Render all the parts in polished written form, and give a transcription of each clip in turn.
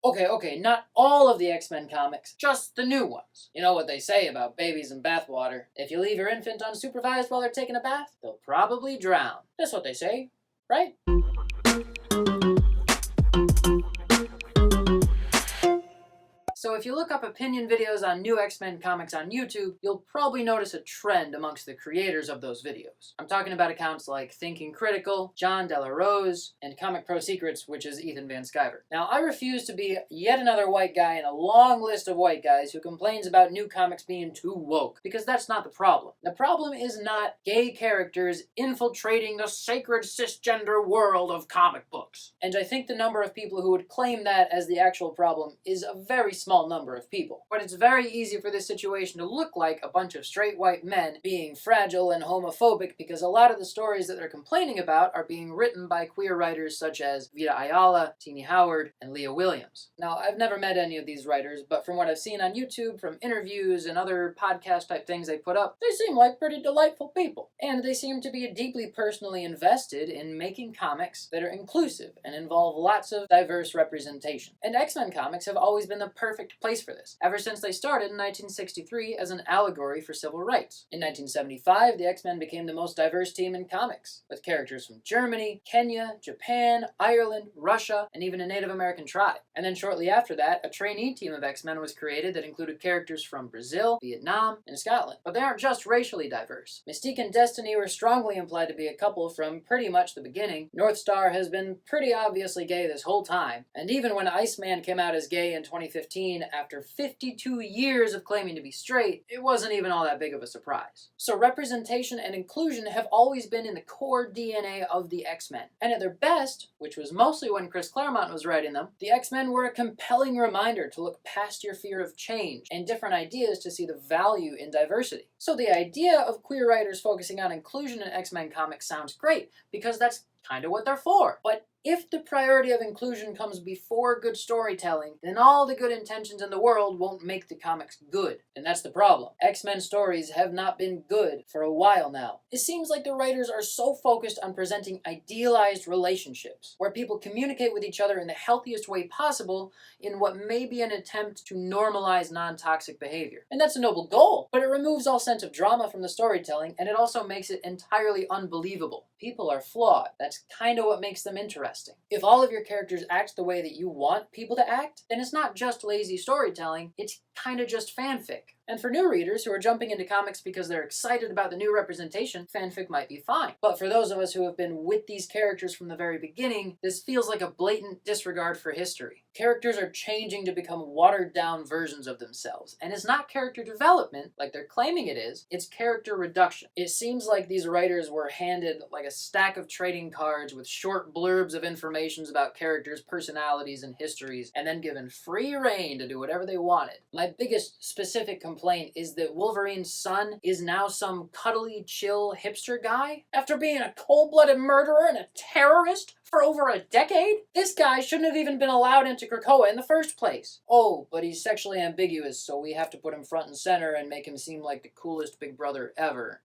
Okay, not all of the X-Men comics, just the new ones. You know what they say about babies in bathwater. If you leave your infant unsupervised while they're taking a bath, they'll probably drown. That's what they say, right? So if you look up opinion videos on new X-Men comics on YouTube, you'll probably notice a trend amongst the creators of those videos. I'm talking about accounts like Thinking Critical, John Della Rose, and Comic Pro Secrets, which is Ethan Van Sciver. Now, I refuse to be yet another white guy in a long list of white guys who complains about new comics being too woke, because that's not the problem. The problem is not gay characters infiltrating the sacred cisgender world of comic books. And I think the number of people who would claim that as the actual problem is a very small number of people. But it's very easy for this situation to look like a bunch of straight white men being fragile and homophobic, because a lot of the stories that they're complaining about are being written by queer writers such as Vita Ayala, Tini Howard, and Leah Williams. Now, I've never met any of these writers, but from what I've seen on YouTube, from interviews and other podcast type things they put up, they seem like pretty delightful people. And they seem to be deeply personally invested in making comics that are inclusive and involve lots of diverse representation. And X-Men comics have always been the perfect place for this, ever since they started in 1963 as an allegory for civil rights. In 1975, the X-Men became the most diverse team in comics, with characters from Germany, Kenya, Japan, Ireland, Russia, and even a Native American tribe. And then shortly after that, a trainee team of X-Men was created that included characters from Brazil, Vietnam, and Scotland. But they aren't just racially diverse. Mystique and Destiny were strongly implied to be a couple from pretty much the beginning. Northstar has been pretty obviously gay this whole time, and even when Iceman came out as gay in 2015, after 52 years of claiming to be straight, it wasn't even all that big of a surprise. So representation and inclusion have always been in the core DNA of the X-Men. And at their best, which was mostly when Chris Claremont was writing them, the X-Men were a compelling reminder to look past your fear of change and different ideas to see the value in diversity. So the idea of queer writers focusing on inclusion in X-Men comics sounds great, because that's kind of what they're for. But if the priority of inclusion comes before good storytelling, then all the good intentions in the world won't make the comics good. And that's the problem. X-Men stories have not been good for a while now. It seems like the writers are so focused on presenting idealized relationships, where people communicate with each other in the healthiest way possible in what may be an attempt to normalize non-toxic behavior. And that's a noble goal, but it removes all sense of drama from the storytelling, and it also makes it entirely unbelievable. People are flawed. That's kind of what makes them interesting. If all of your characters act the way that you want people to act, then it's not just lazy storytelling, it's kind of just fanfic. And for new readers who are jumping into comics because they're excited about the new representation, fanfic might be fine. But for those of us who have been with these characters from the very beginning, this feels like a blatant disregard for history. Characters are changing to become watered-down versions of themselves. And it's not character development, like they're claiming it is, it's character reduction. It seems like these writers were handed like a stack of trading cards with short blurbs of information about characters, personalities, and histories, and then given free rein to do whatever they wanted. My biggest specific complaint is that Wolverine's son is now some cuddly, chill hipster guy. After being a cold-blooded murderer and a terrorist for over a decade, this guy shouldn't have even been allowed into Krakoa in the first place. Oh, but he's sexually ambiguous, so we have to put him front and center and make him seem like the coolest big brother ever.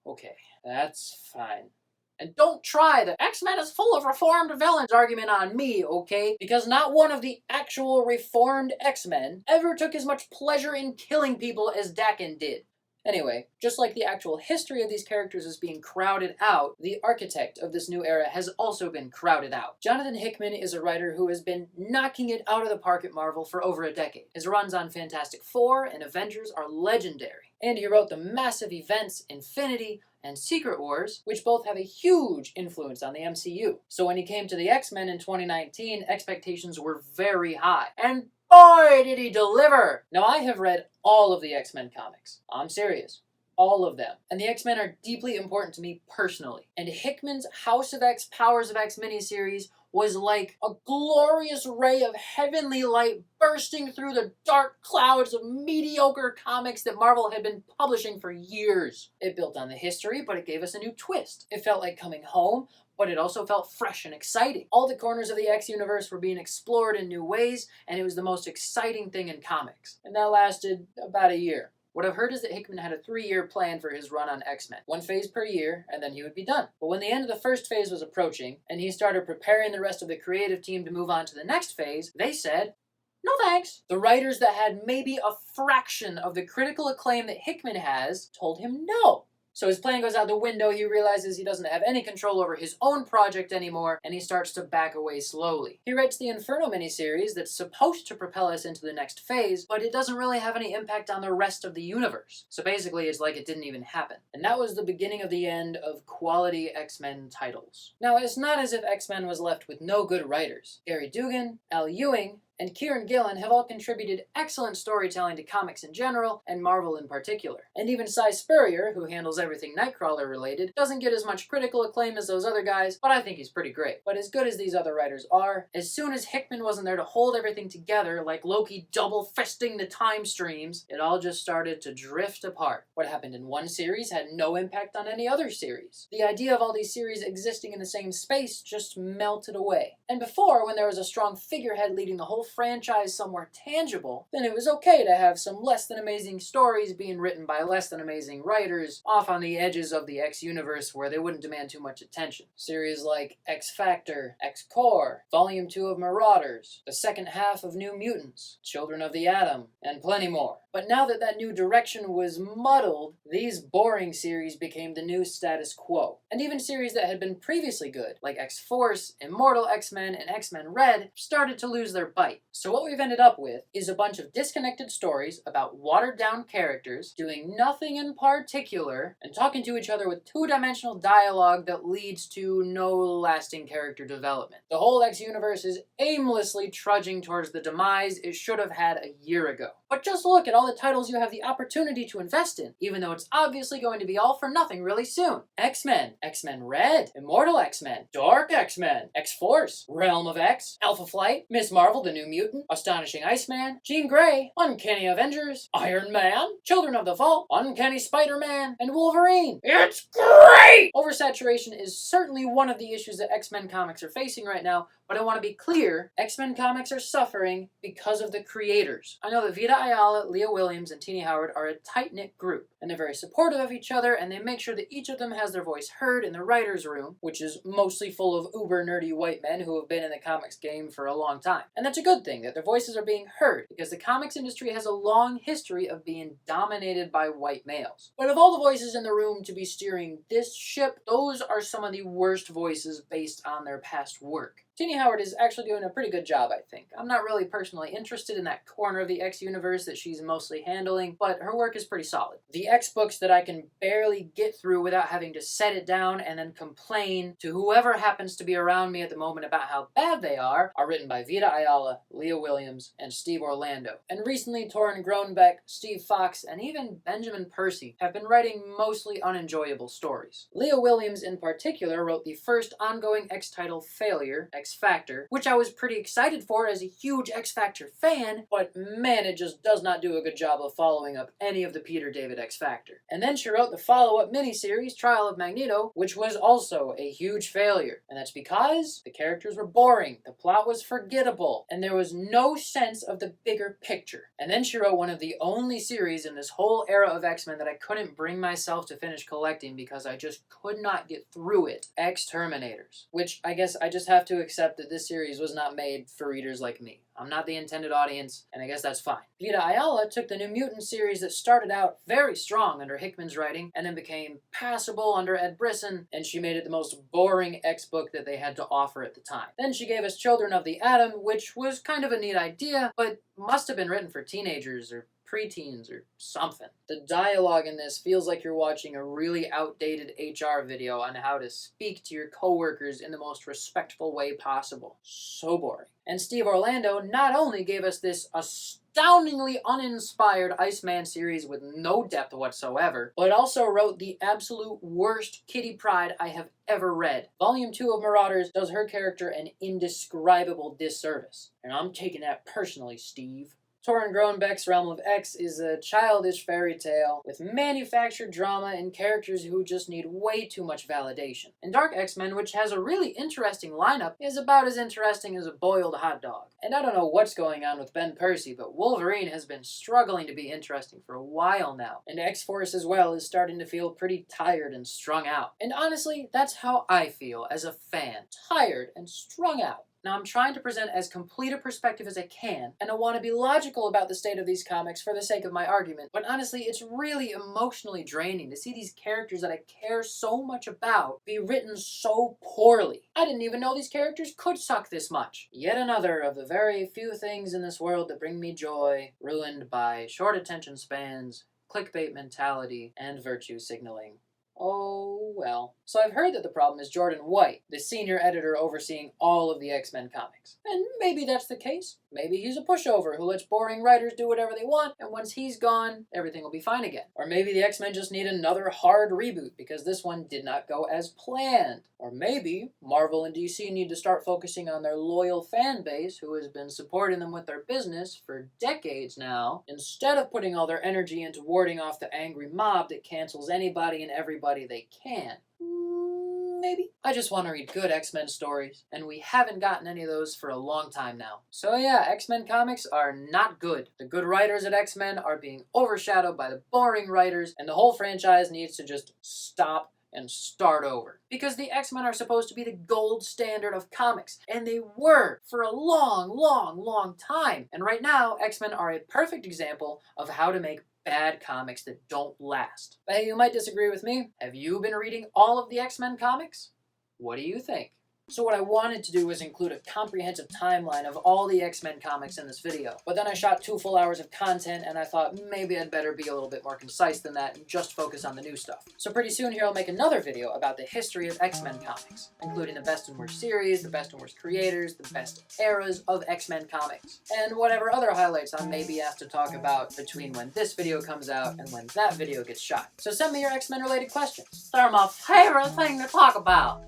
Okay, that's fine. And don't try the X-Men is full of reformed villains argument on me, okay? Because not one of the actual reformed X-Men ever took as much pleasure in killing people as Duggan did. Anyway, just like the actual history of these characters is being crowded out, the architect of this new era has also been crowded out. Jonathon Hickman is a writer who has been knocking it out of the park at Marvel for over a decade. His runs on Fantastic Four and Avengers are legendary. And he wrote the massive events Infinity and Secret Wars, which both have a huge influence on the MCU. So when he came to the X-Men in 2019, expectations were very high. And boy, did he deliver! Now, I have read all of the X-Men comics. I'm serious. All of them. And the X-Men are deeply important to me personally. And Hickman's House of X, Powers of X miniseries was like a glorious ray of heavenly light bursting through the dark clouds of mediocre comics that Marvel had been publishing for years. It built on the history, but it gave us a new twist. It felt like coming home, but it also felt fresh and exciting. All the corners of the X universe were being explored in new ways, and it was the most exciting thing in comics. And that lasted about a year. What I've heard is that Hickman had a 3-year plan for his run on X-Men. 1 phase per year, and then he would be done. But when the end of the first phase was approaching, and he started preparing the rest of the creative team to move on to the next phase, they said, no thanks. The writers that had maybe a fraction of the critical acclaim that Hickman has told him no. So his plan goes out the window, he realizes he doesn't have any control over his own project anymore, and he starts to back away slowly. He writes the Inferno miniseries that's supposed to propel us into the next phase, but it doesn't really have any impact on the rest of the universe. So basically it's like it didn't even happen. And that was the beginning of the end of quality X-Men titles. Now, it's not as if X-Men was left with no good writers. Gerry Duggan, Ewing, and Kieron Gillen have all contributed excellent storytelling to comics in general, and Marvel in particular. And even Spurrier, who handles everything Nightcrawler related, doesn't get as much critical acclaim as those other guys, but I think he's pretty great. But as good as these other writers are, as soon as Hickman wasn't there to hold everything together, like Loki double-fisting the time streams, it all just started to drift apart. What happened in one series had no impact on any other series. The idea of all these series existing in the same space just melted away. And before, when there was a strong figurehead leading the whole franchise somewhere tangible, then it was okay to have some less than amazing stories being written by less than amazing writers off on the edges of the X universe where they wouldn't demand too much attention. Series like X Factor, X Core, Volume 2 of Marauders, the second half of New Mutants, Children of the Atom, and plenty more. But now that that new direction was muddled, these boring series became the new status quo. And even series that had been previously good, like X-Force, Immortal X-Men, and X-Men Red, started to lose their bite. So what we've ended up with is a bunch of disconnected stories about watered-down characters doing nothing in particular and talking to each other with two-dimensional dialogue that leads to no lasting character development. The whole X-universe is aimlessly trudging towards the demise it should have had a year ago. But just look at all the titles you have the opportunity to invest in, even though it's obviously going to be all for nothing really soon. X-Men, X-Men Red, Immortal X-Men, Dark X-Men, X-Force, Realm of X, Alpha Flight, Miss Marvel the New Mutant, Astonishing Iceman, Jean Grey, Uncanny Avengers, Iron Man, Children of the Vault, Uncanny Spider-Man, and Wolverine. It's great! Oversaturation is certainly one of the issues that X-Men comics are facing right now, but I want to be clear, X-Men comics are suffering because of the creators. I know that Vita Ayala, Leah and Tini are a tight-knit group, and they're very supportive of each other, and they make sure that each of them has their voice heard in the writer's room, which is mostly full of uber-nerdy white men who have been in the comics game for a long time. And that's a good thing, that their voices are being heard, because the comics industry has a long history of being dominated by white males. But of all the voices in the room to be steering this ship, those are some of the worst voices based on their past work. Tini is actually doing a pretty good job, I think. I'm not really personally interested in that corner of the X universe that she's mostly handling, but her work is pretty solid. The X books that I can barely get through without having to set it down and then complain to whoever happens to be around me at the moment about how bad they are written by Vita Ayala, Leah Williams, and Steve Orlando. And recently, Torunn Grønbekk, Steve Foxe, and even Benjamin Percy have been writing mostly unenjoyable stories. Leah Williams, in particular, wrote the first ongoing X title, Failure, X Factor, which I was pretty excited for as a huge X Factor fan, but man, it just does not do a good job of following up any of the Peter David X Factor. And then she wrote the follow-up miniseries, Trial of Magneto, which was also a huge failure. And that's because the characters were boring, the plot was forgettable, and there was no sense of the bigger picture. And then she wrote one of the only series in this whole era of X-Men that I couldn't bring myself to finish collecting because I just could not get through it, X-Terminators, which I guess I just have to accept that this series was not made for readers like me. I'm not the intended audience, and I guess that's fine. Vita Ayala took the New Mutant series that started out very strong under Hickman's writing, and then became passable under Ed Brisson, and she made it the most boring X-book that they had to offer at the time. Then she gave us Children of the Atom, which was kind of a neat idea, but must have been written for teenagers or preteens or something. The dialogue in this feels like you're watching a really outdated HR video on how to speak to your coworkers in the most respectful way possible. So boring. And Steve Orlando not only gave us this astoundingly uninspired Iceman series with no depth whatsoever, but also wrote the absolute worst Kitty Pryde I have ever read. Volume 2 of Marauders does her character an indescribable disservice. And I'm taking that personally, Steve. Torunn Grønbekk's Realm of X is a childish fairy tale with manufactured drama and characters who just need way too much validation. And Dark X-Men, which has a really interesting lineup, is about as interesting as a boiled hot dog. And I don't know what's going on with Ben Percy, but Wolverine has been struggling to be interesting for a while now. And X-Force as well is starting to feel pretty tired and strung out. And honestly, that's how I feel as a fan. Tired and strung out. Now, I'm trying to present as complete a perspective as I can, and I want to be logical about the state of these comics for the sake of my argument, but honestly, it's really emotionally draining to see these characters that I care so much about be written so poorly. I didn't even know these characters could suck this much. Yet another of the very few things in this world that bring me joy, ruined by short attention spans, clickbait mentality, and virtue signaling. Oh, well. So I've heard that the problem is Jordan White, the senior editor overseeing all of the X-Men comics. And maybe that's the case. Maybe he's a pushover who lets boring writers do whatever they want, and once he's gone, everything will be fine again. Or maybe the X-Men just need another hard reboot because this one did not go as planned. Or maybe Marvel and DC need to start focusing on their loyal fan base who has been supporting them with their business for decades now, instead of putting all their energy into warding off the angry mob that cancels anybody and everybody they can. Maybe. I just want to read good X-Men stories, and we haven't gotten any of those for a long time now. So yeah, X-Men comics are not good. The good writers at X-Men are being overshadowed by the boring writers, and the whole franchise needs to just stop and start over. Because the X-Men are supposed to be the gold standard of comics, and they were for a long time. And right now, X-Men are a perfect example of how to make bad comics that don't last. But hey, you might disagree with me. Have you been reading all of the X-Men comics? What do you think? So what I wanted to do was include a comprehensive timeline of all the X-Men comics in this video. But then I shot 2 full hours of content and I thought maybe I'd better be a little bit more concise than that and just focus on the new stuff. So pretty soon here I'll make another video about the history of X-Men comics, including the best and worst series, the best and worst creators, the best eras of X-Men comics, and whatever other highlights I may be asked to talk about between when this video comes out and when that video gets shot. So send me your X-Men related questions. They're my favorite thing to talk about.